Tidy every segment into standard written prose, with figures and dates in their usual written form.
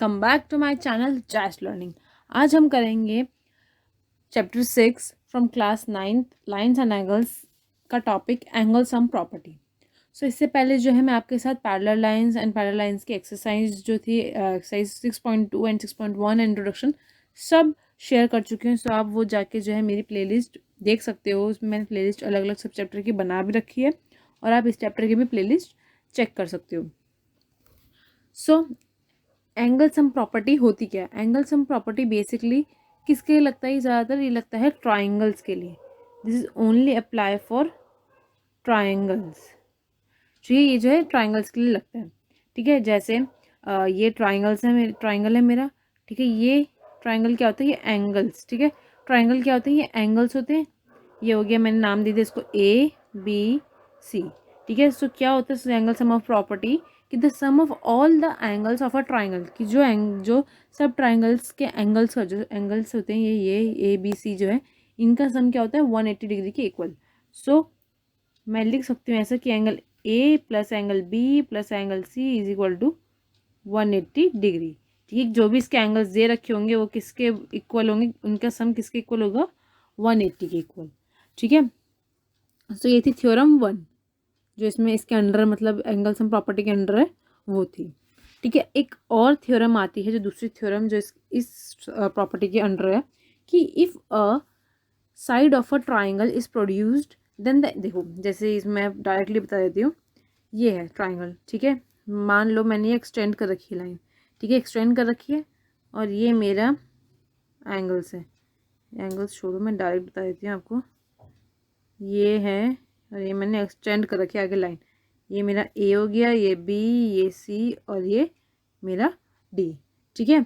Welcome back to my channel Jaish learning. आज हम करेंगे chapter 6 from class 9th lines and angles का topic angle sum property. So इससे पहले जो है मैं आपके साथ parallel lines and parallel lines की एक्सरसाइज जो थी एक्सरसाइज 6.2 एंड 6.1 इंट्रोडक्शन सब शेयर कर चुकी हूँ। सो आप वो जाके जो है मेरी प्लेलिस्ट देख सकते हो। उसमें मैंने प्लेलिस्ट अलग अलग सब चैप्टर की बना भी रखी है और आप इस चैप्टर की भी प्लेलिस्ट चेक कर सकते हो। सो एंगल सम प्रॉपर्टी होती क्या है? एंगल सम प्रॉपर्टी बेसिकली किसके लिए लगता है? ज़्यादातर ये लगता है ट्राइंगल्स के लिए। This is only apply for triangles. ये जो है ट्राइंगल्स के लिए लगता है। ठीक है, जैसे ये ट्राइंगल्स है, ट्राइंगल है मेरा। ठीक है, ये ट्राइंगल क्या होता है? ये एंगल्स। ठीक है, ट्राइंगल क्या होते हैं? ये एंगल्स होते हैं। ये हो गया, मैंने नाम दे दिया इसको ए बी सी। ठीक है, सो क्या होता है एंगल सम ऑफ प्रॉपर्टी कि the sum of all the angles of a triangle, कि जो सब ट्राइंगल्स के एंगल्स का जो एंगल्स होते हैं ये ए बी सी जो है, इनका सम क्या होता है? 180 डिग्री के इक्वल। सो मैं लिख सकती हूँ ऐसा कि angle a plus angle b plus angle c is equal to 180 degree. ठीक है, जो भी इसके एंगल्स दे रखे होंगे वो किसके इक्वल होंगे? उनका सम किसके इक्वल होगा? 180 के इक्वल। ठीक है, सो ये थी थ्योरम 1 जो इसमें इसके अंडर मतलब एंगल सम प्रॉपर्टी के अंडर है वो थी। ठीक है, एक और थ्योरम आती है जो दूसरी थ्योरम जो इस प्रॉपर्टी के अंडर है कि if a side of a triangle is produced then देखो जैसे इसमें डायरेक्टली बता देती हूँ। ये है ट्राइंगल। ठीक है, मान लो मैंने ये एक्सटेंड कर रखी है लाइन। ठीक है, एक्सटेंड कर रखी है और ये मेरा एंगल्स है। एंगल्स छोड़ो, मैं डायरेक्ट बता देती हूँ आपको। ये है और ये मैंने एक्सटेंड कर रखी है आगे लाइन। ये मेरा ए हो गया, ये बी, ये सी और ये मेरा डी। ठीक है,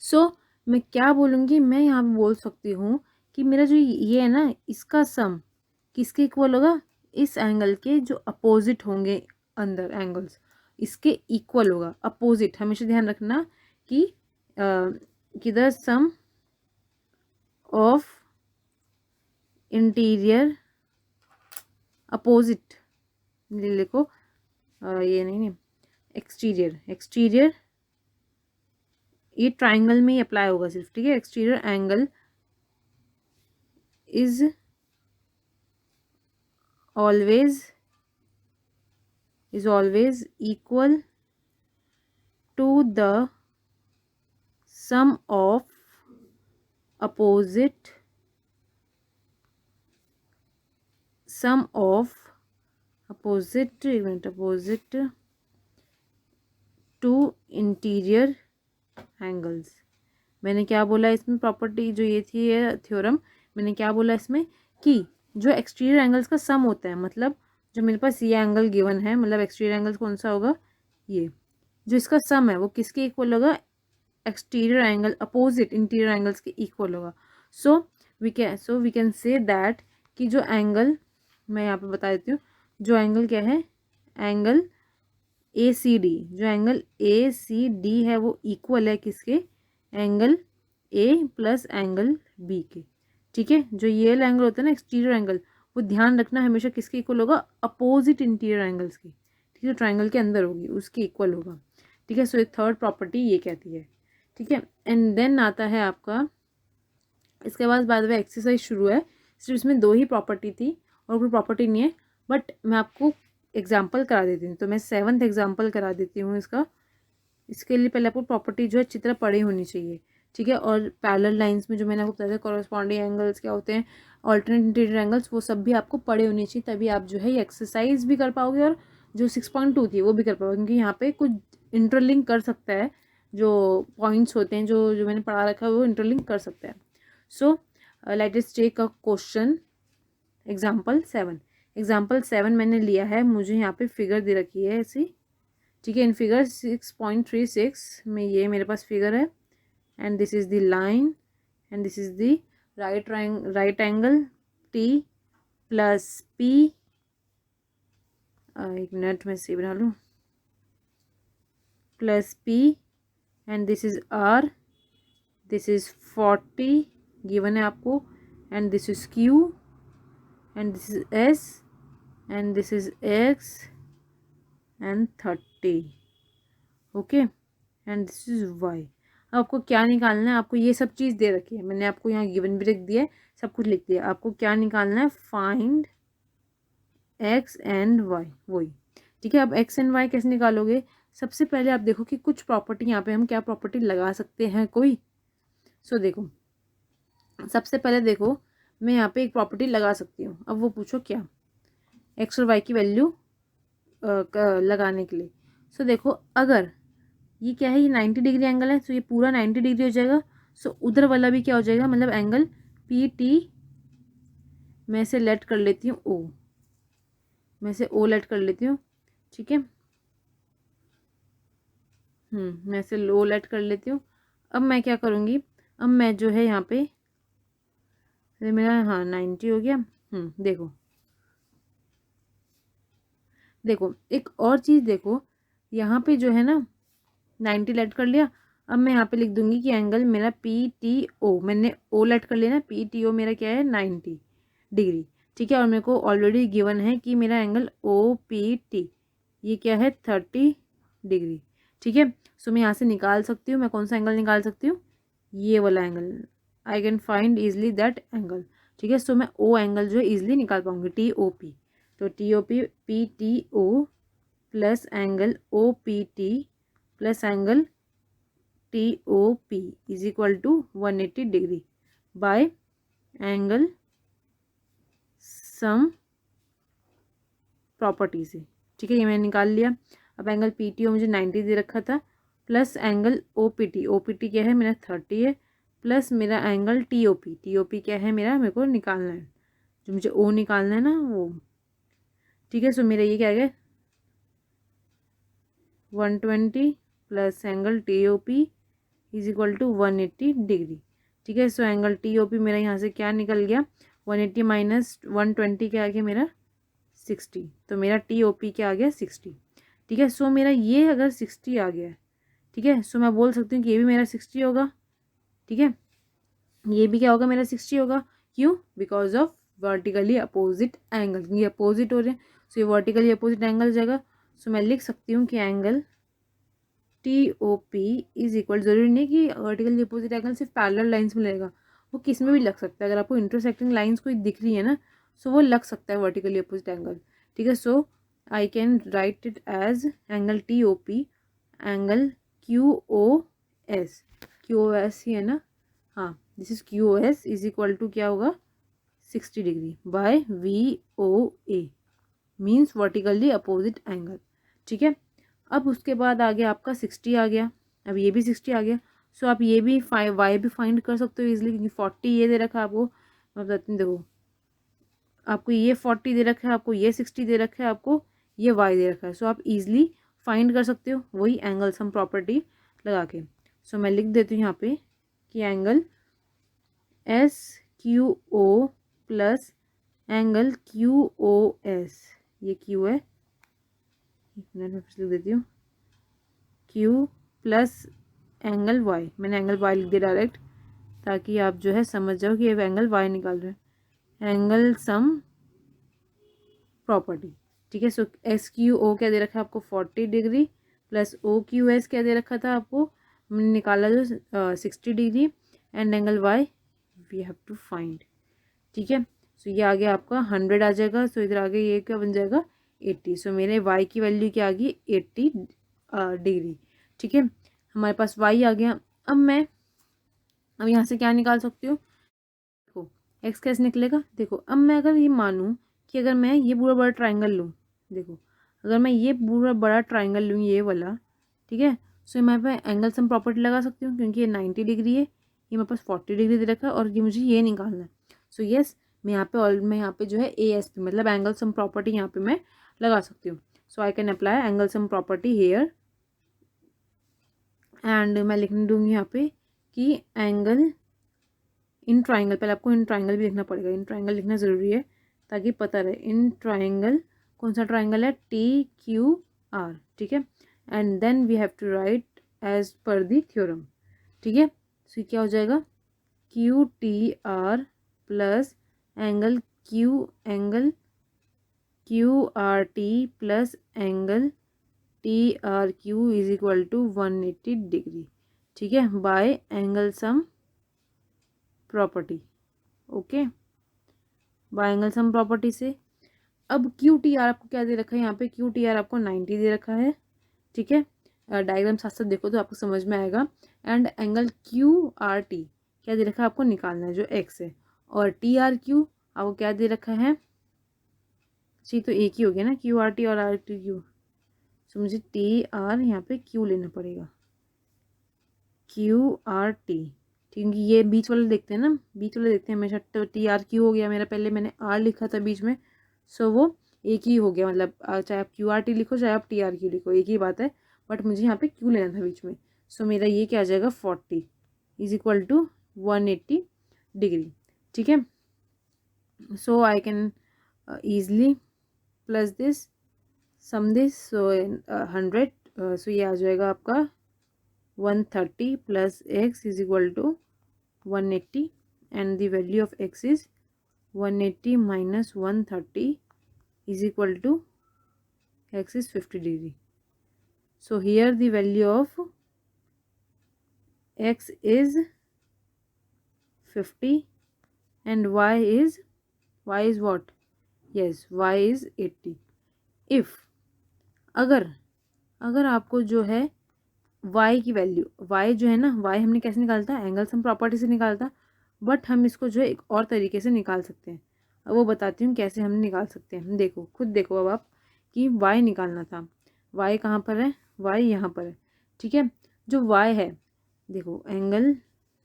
सो मैं क्या बोलूँगी? मैं यहाँ पे बोल सकती हूँ कि मेरा जो ये है ना, इसका सम किसके इक्वल होगा? इस एंगल के जो अपोजिट होंगे अंदर एंगल्स, इसके इक्वल होगा। अपोजिट हमेशा ध्यान रखना कि the sum of interior opposite लिखो, ये नहीं एक्सटीरियर। एक्सटीरियर ये ट्राइंगल में ही अप्लाई होगा सिर्फ। ठीक है, exterior angle is always equal to the sum of opposite to interior angles। मैंने क्या बोला इसमें? प्रॉपर्टी जो ये थी ये थ्योरम, मैंने क्या बोला इसमें कि जो एक्सटीरियर एंगल्स का सम होता है, मतलब जो मेरे पास ये एंगल गिवन है, मतलब एक्सटीरियर एंगल्स कौन सा होगा? ये जो इसका सम है वो किसके इक्वल होगा? Exterior angle opposite interior angles के इक्वल होगा। So we can say that कि जो एंगल, मैं यहाँ पे बता देती हूँ, जो एंगल क्या है? एंगल ए सी डी, जो एंगल ए सी डी है वो इक्वल है किसके? Angle a plus angle b के। ठीक है, जो ये एंगल होता है ना एक्सटीरियर एंगल, वो ध्यान रखना हमेशा किसके इक्वल होगा? अपोजिट इंटीरियर एंगल्स के। ठीक है, ट्राइंगल के अंदर होगी उसके इक्वल होगा। ठीक है, सो एक थर्ड प्रॉपर्टी ये कहती है। ठीक है, एंड देन आता है आपका इसके बाद में एक्सरसाइज शुरू है। सिर्फ इसमें 2 ही प्रॉपर्टी थी और कोई प्रॉपर्टी नहीं है, बट मैं आपको एग्जाम्पल करा देती हूँ। तो मैं 7th एग्जाम्पल करा देती हूँ इसका। इसके लिए पहले आपको प्रॉपर्टी जो है चित्र पड़ी होनी चाहिए। ठीक है, और पैरेलल लाइंस में जो मैंने आपको बताया कॉरस्पॉन्डिंग एंगल्स क्या होते हैं, ऑल्टरनेट इंटीरियर एंगल्स, वो सब भी आपको पड़े होनी चाहिए, तभी आप जो है ये एक्सरसाइज भी कर पाओगे और जो 6.2 थी वो भी कर पाओगे, क्योंकि यहाँ पे कुछ इंटरलिंक कर सकता है। जो पॉइंट्स होते हैं जो जो मैंने पढ़ा रखा है वो इंटरलिंक कर सकता है। So let us take a question example 7। Example 7 मैंने लिया है, मुझे यहाँ पे फिगर दे रखी है ऐसी। ठीक है, इन फिगर 6.36 में ये मेरे पास फिगर है and this is the line and this is the right angle t plus p. एक मिनट में सी बना लूँ। Plus p and this is r, this is 40 given है आपको, and this is q and this is s and this is x and 30। Okay, and this is y. अब आपको क्या निकालना है, आपको ये सब चीज़ दे रखी है, मैंने आपको यहाँ गिवन भी लिख दिया है, सब कुछ लिख दिया। आपको क्या निकालना है, फाइंड एक्स एंड वाई, वही। ठीक है, अब एक्स एंड वाई कैसे निकालोगे, सबसे पहले आप देखो कि कुछ प्रॉपर्टी यहाँ पे हम क्या प्रॉपर्टी लगा सकते हैं कोई। सो देखो, सबसे पहले देखो मैं यहाँ पे एक प्रॉपर्टी लगा सकती हूँ। अब वो पूछो क्या, एक्स और वाई की वैल्यू लगाने के लिए। सो देखो, अगर ये क्या है, ये 90 डिग्री एंगल है, तो ये पूरा 90 डिग्री हो जाएगा। सो उधर वाला भी क्या हो जाएगा, मतलब एंगल पी टी, मैं इसे लेट कर लेती हूँ ओ, मैं इसे ओ लेट कर लेती हूँ। ठीक है, मैं इसे लो लेट कर लेती हूँ। अब मैं क्या करूँगी, अब मैं जो है यहाँ पे, अरे मेरा हाँ 90 हो गया। देखो देखो एक और चीज़ देखो, यहाँ पे जो है ना 90 लेट कर लिया। अब मैं यहाँ पे लिख दूंगी कि एंगल मेरा पी टी ओ, मैंने ओ लेट कर लिया ना, पी टी ओ मेरा क्या है 90 डिग्री। ठीक है, और मेरे को ऑलरेडी गिवन है कि मेरा एंगल ओ पी टी ये क्या है 30 डिग्री। ठीक है, सो मैं यहाँ से निकाल सकती हूँ, मैं कौन सा एंगल निकाल सकती हूँ, ये वाला angle. I can find easily that angle. ठीक है, सो मैं ओ एंगल जो है ईजिली निकाल पाऊंगी, टी ओ पी। तो t O p, p t o plus angle o p t plus angle T O p is equal to 180 degree by angle sum property से। ठीक है, ये मैंने निकाल लिया। अब एंगल पी टी ओ मुझे 90 दे रखा था, plus angle o p t क्या है मेरा 30 है, प्लस मेरा एंगल टी ओ पी क्या है मेरा, मेरे को निकालना है, जो मुझे ओ निकालना है ना वो। ठीक है, सो मेरा ये क्या आ गया 120 plus angle T O p is equal to 180 degree. ठीक है, so angle T O p मेरा यहाँ से क्या निकल गया, 180 माइनस 120 क्या आ गया मेरा 60, तो मेरा टी ओ पी क्या आ गया 60। ठीक है, सो मेरा ये अगर 60 आ गया, ठीक है, सो मैं बोल सकती हूँ कि ये भी मेरा 60 होगा। ठीक है, ये भी क्या होगा मेरा 60 होगा, क्यों, because of vertically opposite angle, ये अपोजिट हो रहे हैं, सो ये वर्टिकली अपोजिट एंगल हो जाएगा। सो मैं लिख सकती हूँ कि angle T O p is equal, जरूरी नहीं कि वर्टिकल अपोजिट एंगल सिर्फ पैरेलल लाइंस में लगेगा, वो किस में भी लग सकता है। अगर आपको इंटरसेक्टिंग लाइंस कोई दिख रही है ना, सो वो लग सकता है वर्टिकली अपोजिट एंगल। ठीक है, so I can write it as angle T O P angle Q O S, Q O S ही है ना, हाँ this is Q O S is equal to क्या होगा 60 degree by V O A, means vertically opposite angle. ठीक है, अब उसके बाद आ गया आपका 60 आ गया, अब ये भी 60 आ गया। सो आप ये भी वाई भी फाइंड कर सकते हो इजिली, क्योंकि 40 ये दे रखा है आपको, मैं बताती हूँ देखो, आपको ये 40 दे रखा है, आपको ये 60 दे रखा है, आपको ये वाई दे रखा है। सो आप इजिली फाइंड कर सकते हो वही एंगल सम प्रॉपर्टी लगा के। सो मैं लिख देती हूँ यहाँ पे कि angle s Q o plus angle Q O s, ये क्यू है, एक मिनट में फिर लिख देती हूँ, क्यू प्लस एंगल वाई, मैंने एंगल वाई लिख दिया डायरेक्ट, ताकि आप जो है समझ जाओ कि ये एंगल वाई निकाल रहे हैं, एंगल सम प्रॉपर्टी। ठीक है, सो एस क्यू ओ क्या दे रखा है आपको 40 degree, plus o q s क्या दे रखा था आपको, मैंने निकाला जो 60 degree, and angle y we have to find. ठीक है, सो ये आ गया आपका 100 आ जाएगा, सो इधर आगे ये क्या बन जाएगा 80। सो मेरे y की वैल्यू क्या आ गई 80 डिग्री। ठीक है, हमारे पास y आ गया। अब यहाँ से क्या निकाल सकती हूँ, देखो x कैसे निकलेगा, देखो अब मैं अगर ये मानूँ कि अगर मैं ये पूरा बड़ा ट्राइंगल लूँ, देखो अगर मैं ये पूरा बड़ा ट्राइंगल लूँ ये वाला, ठीक है, सो मैं पे एंगल सम प्रॉपर्टी लगा सकती हूँ, क्योंकि ये 90 डिग्री है, ये मेरे पास 40 डिग्री दे रखा है, और ये मुझे ये निकालना है। सो यस, मैं यहाँ पे जो है ए एस पी मतलब एंगल सम प्रॉपर्टी यहाँ पे मैं लगा सकती हूँ। So I can apply angle sum property here, and मैं लिखने दूंगी यहाँ पे कि एंगल इन ट्राइंगल, पहले आपको इन ट्राइंगल भी लिखना पड़ेगा, इन ट्राइंगल लिखना ज़रूरी है ताकि पता रहे इन ट्राइंगल कौन सा ट्राइंगल है, टी क्यू आर। ठीक है, and then we have to write as per the theorem. ठीक है, सो क्या हो जाएगा q t r plus angle q r t plus angle TRQ is equal to 180 degree, ठीक है, by angle sum property. Okay, by angle sum property से अब QTR आपको क्या दे रखा है, यहाँ पे QTR आपको 90 दे रखा है, ठीक है। डायग्राम साथ साथ देखो तो आपको समझ में आएगा। एंड एंगल QRT क्या दे रखा है आपको निकालना है, जो X है। और TRQ आपको क्या दे रखा है, जी तो एक ही हो गया ना, QRT और RTQ। तो मुझे TR यहाँ पे Q लेना पड़ेगा, QRT, क्योंकि ये बीच वाले देखते हैं ना, बीच वाले देखते हैं हमेशा। तो TRQ हो गया मेरा, पहले मैंने R लिखा था बीच में, सो वो एक ही हो गया, मतलब चाहे आप QRT लिखो चाहे आप TRQ लिखो एक ही बात है, बट मुझे यहाँ पे Q लेना था बीच में। सो मेरा ये क्या आ जाएगा 40 इज इक्वल टू 180 डिग्री, ठीक है। So I can easily plus this sum this, so 100, so ये आ जाएगा आपका 130 plus x is equal to 180 and the value of x is 180 minus 130 is equal to x is 50 degree. So here the value of x is 50 and y is what? Yes, y is 80. If अगर आपको जो है y की value, y जो है ना, y हमने कैसे निकालता है, एंगल सम प्रॉपर्टी से निकालता, बट हम इसको जो है एक और तरीके से निकाल सकते हैं। अब वो बताती हूँ कैसे हम निकाल सकते हैं। देखो खुद देखो अब आप कि y निकालना था, y कहाँ पर है, y यहाँ पर है, ठीक है। जो y है देखो, एंगल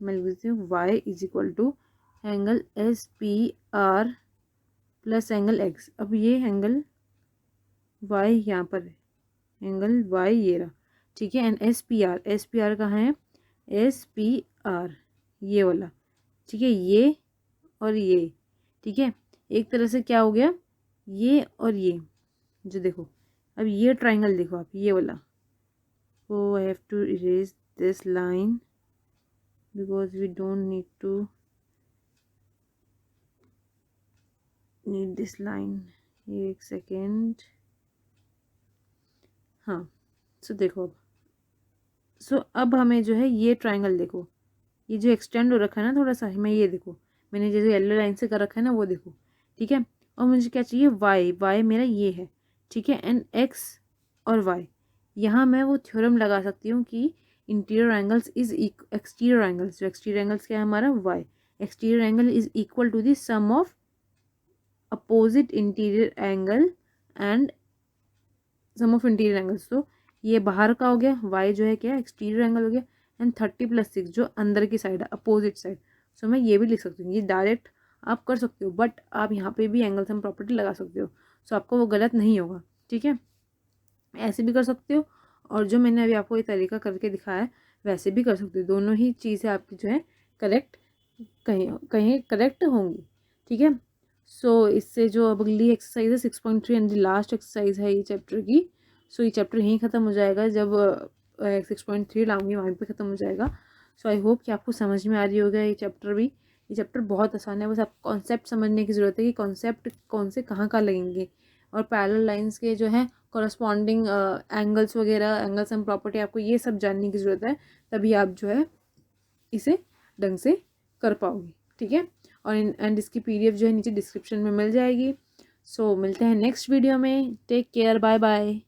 मैं लिख देती हूँ, y is equal to angle SPR plus angle x। अब ये एंगल y यहाँ पर है, एंगल y ये रहा, ठीक है। एंड SPR कहाँ है, SPR ये वाला, ठीक है, ये और ये, ठीक है। एक तरह से क्या हो गया, ये और ये, जो देखो अब ये ट्राइंगल देखो आप, ये वाला, so I have to erase this line because we don't need this line। एक सेकेंड, हाँ। सो देखो अब, सो अब हमें जो है ये ट्राइंगल देखो, ये जो एक्सटेंड हो रखा है ना थोड़ा सा, मैं ये देखो मैंने जैसे येलो लाइन से कर रखा है ना, वो देखो, ठीक है। और मुझे क्या चाहिए, y मेरा ये है, ठीक है। एंड x और y, यहाँ मैं वो थ्योरम लगा सकती हूँ कि interior angles is exterior angles, जो एक्सटीरियर एंगल्स क्या है हमारा y, exterior angle is equal to the sum of opposite interior angle and sum of interior angles. तो ये बाहर का हो गया, y जो है क्या एक्सटीरियर एंगल हो गया, एंड 30 + 6 जो अंदर की साइड है, अपोजिट साइड। सो मैं ये भी लिख सकती हूँ, ये डायरेक्ट आप कर सकते हो, बट आप यहाँ पे भी एंगल सम प्रॉपर्टी लगा सकते हो, सो आपको वो गलत नहीं होगा, ठीक है। ऐसे भी कर सकते हो, और जो मैंने अभी आपको ये तरीका करके दिखाया है वैसे भी कर सकते हो। दोनों ही चीज़ें आपकी जो है करेक्ट, कहीं कहीं करेक्ट होंगी, ठीक है। सो इससे जो अब अगली एक्सरसाइज है 6.3 एंड द लास्ट एक्सरसाइज है ये चैप्टर की। सो ये चैप्टर यहीं ख़त्म हो जाएगा, जब 6.3 लाऊंगी वहीं पे ख़त्म हो जाएगा। सो आई होप कि आपको समझ में आ रही होगा ये चैप्टर भी। ये चैप्टर बहुत आसान है, बस आपको कॉन्सेप्ट समझने की ज़रूरत है कि कॉन्सेप्ट कौन से कहाँ लगेंगे, और पैरेलल लाइंस के जो है कॉरस्पॉन्डिंग एंगल्स वगैरह, एंगल सम प्रॉपर्टी, आपको ये सब जानने की ज़रूरत है, तभी आप जो है इसे ढंग से कर पाओगे, ठीक है। और एंड इसकी PDF जो है नीचे डिस्क्रिप्शन में मिल जाएगी। सो मिलते हैं नेक्स्ट वीडियो में, टेक केयर, बाय बाय।